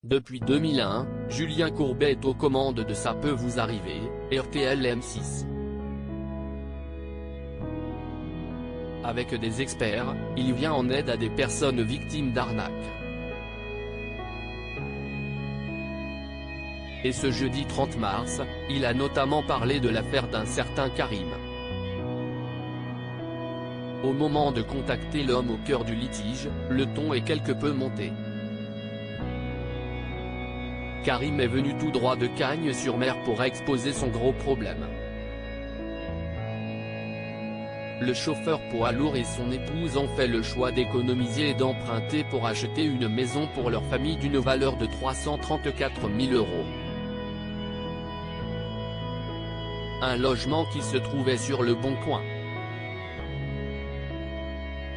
Depuis 2001, Julien Courbet est aux commandes de Ça peut vous arriver, RTL M6. Avec des experts, il vient en aide à des personnes victimes d'arnaques. Et ce jeudi 30 mars, il a notamment parlé de l'affaire d'un certain Karim. Au moment de contacter l'homme au cœur du litige, le ton est quelque peu monté. Karim est venu tout droit de Cagnes-sur-Mer pour exposer son gros problème. Le chauffeur poids lourd et son épouse ont fait le choix d'économiser et d'emprunter pour acheter une maison pour leur famille d'une valeur de 334 000 €. Un logement qui se trouvait sur le Bon Coin.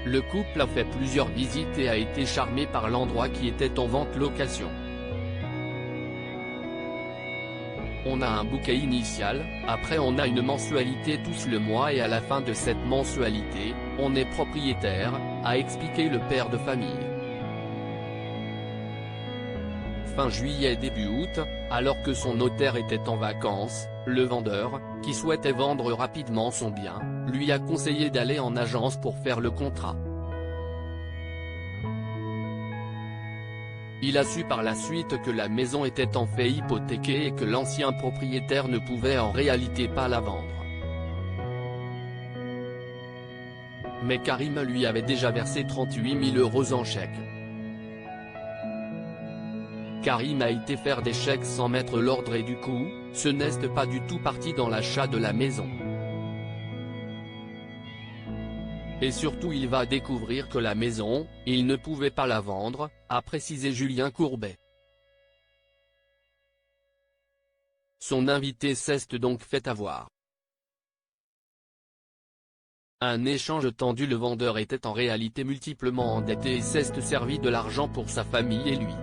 Le couple a fait plusieurs visites et a été charmé par l'endroit qui était en vente location. On a un bouquet initial, après on a une mensualité tous le mois et à la fin de cette mensualité, on est propriétaire, a expliqué le père de famille. Fin juillet début août, alors que son notaire était en vacances, le vendeur, qui souhaitait vendre rapidement son bien, lui a conseillé d'aller en agence pour faire le contrat. Il a su par la suite que la maison était en fait hypothéquée et que l'ancien propriétaire ne pouvait en réalité pas la vendre. Mais Karim lui avait déjà versé 38 000 € en chèque. Karim a été faire des chèques sans mettre l'ordre et du coup, ce n'est pas du tout parti dans l'achat de la maison. Et surtout il va découvrir que la maison, il ne pouvait pas la vendre, a précisé Julien Courbet. Son invité s'est donc fait avoir. Un échange tendu. Le vendeur était en réalité multiplement endetté et s'est servi de l'argent pour sa famille et lui.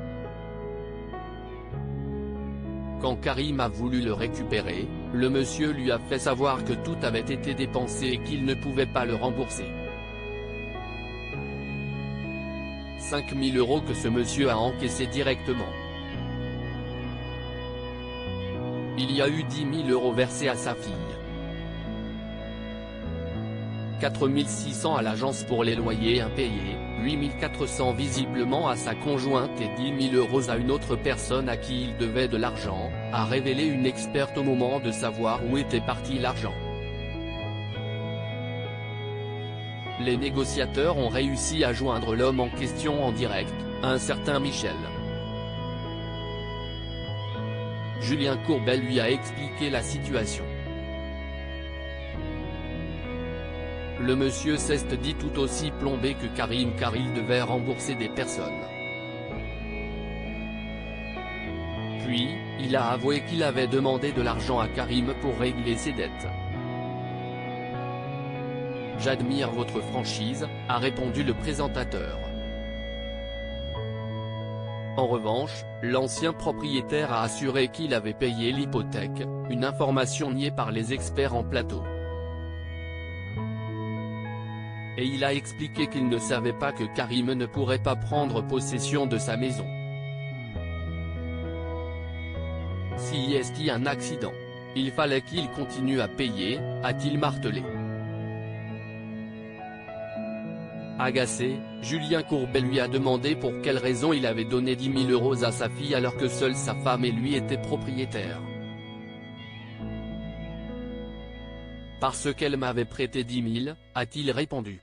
Quand Karim a voulu le récupérer, le monsieur lui a fait savoir que tout avait été dépensé et qu'il ne pouvait pas le rembourser. 5 000 € que ce monsieur a encaissé directement. Il y a eu 10 000 € versés à sa fille. 4 600 à l'agence pour les loyers impayés, 8 400 visiblement à sa conjointe et 10 000 € à une autre personne à qui il devait de l'argent, a révélé une experte au moment de savoir où était parti l'argent. Les négociateurs ont réussi à joindre l'homme en question en direct, un certain Michel. Julien Courbet lui a expliqué la situation. Le monsieur s'est dit tout aussi plombé que Karim car il devait rembourser des personnes. Puis, il a avoué qu'il avait demandé de l'argent à Karim pour régler ses dettes. « J'admire votre franchise », a répondu le présentateur. En revanche, l'ancien propriétaire a assuré qu'il avait payé l'hypothèque, une information niée par les experts en plateau. Et il a expliqué qu'il ne savait pas que Karim ne pourrait pas prendre possession de sa maison. S'il y a un accident, il fallait qu'il continue à payer, a-t-il martelé. Agacé, Julien Courbet lui a demandé pour quelle raison il avait donné 10 000 € à sa fille alors que seule sa femme et lui étaient propriétaires. « Parce qu'elle m'avait prêté 10 000, a-t-il répondu.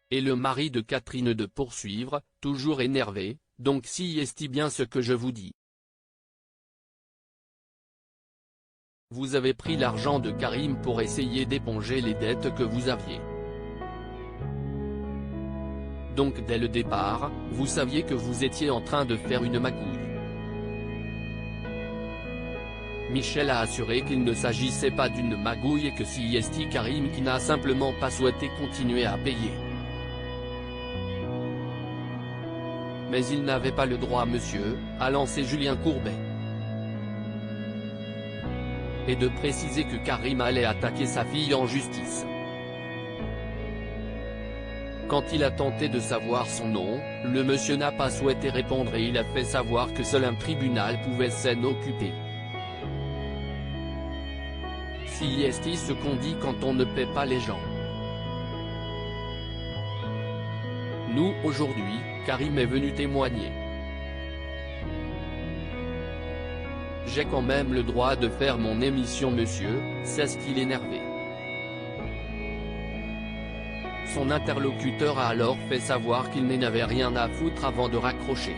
Et le mari de Catherine de poursuivre, toujours énervé, « Donc si est bien ce que je vous dis. Vous avez pris l'argent de Karim pour essayer d'éponger les dettes que vous aviez. Donc dès le départ, vous saviez que vous étiez en train de faire une magouille. » Michel a assuré qu'il ne s'agissait pas d'une magouille et que c'est Karim qui n'a simplement pas souhaité continuer à payer. Mais il n'avait pas le droit monsieur, a lancé Julien Courbet. Et de préciser que Karim allait attaquer sa fille en justice. Quand il a tenté de savoir son nom, le monsieur n'a pas souhaité répondre et il a fait savoir que seul un tribunal pouvait s'en occuper. Si est ce qu'on dit quand on ne paie pas les gens. Nous, aujourd'hui, Karim est venu témoigner. J'ai quand même le droit de faire mon émission monsieur, c'est ce qu'il énervait. Son interlocuteur a alors fait savoir qu'il n'en avait rien à foutre avant de raccrocher.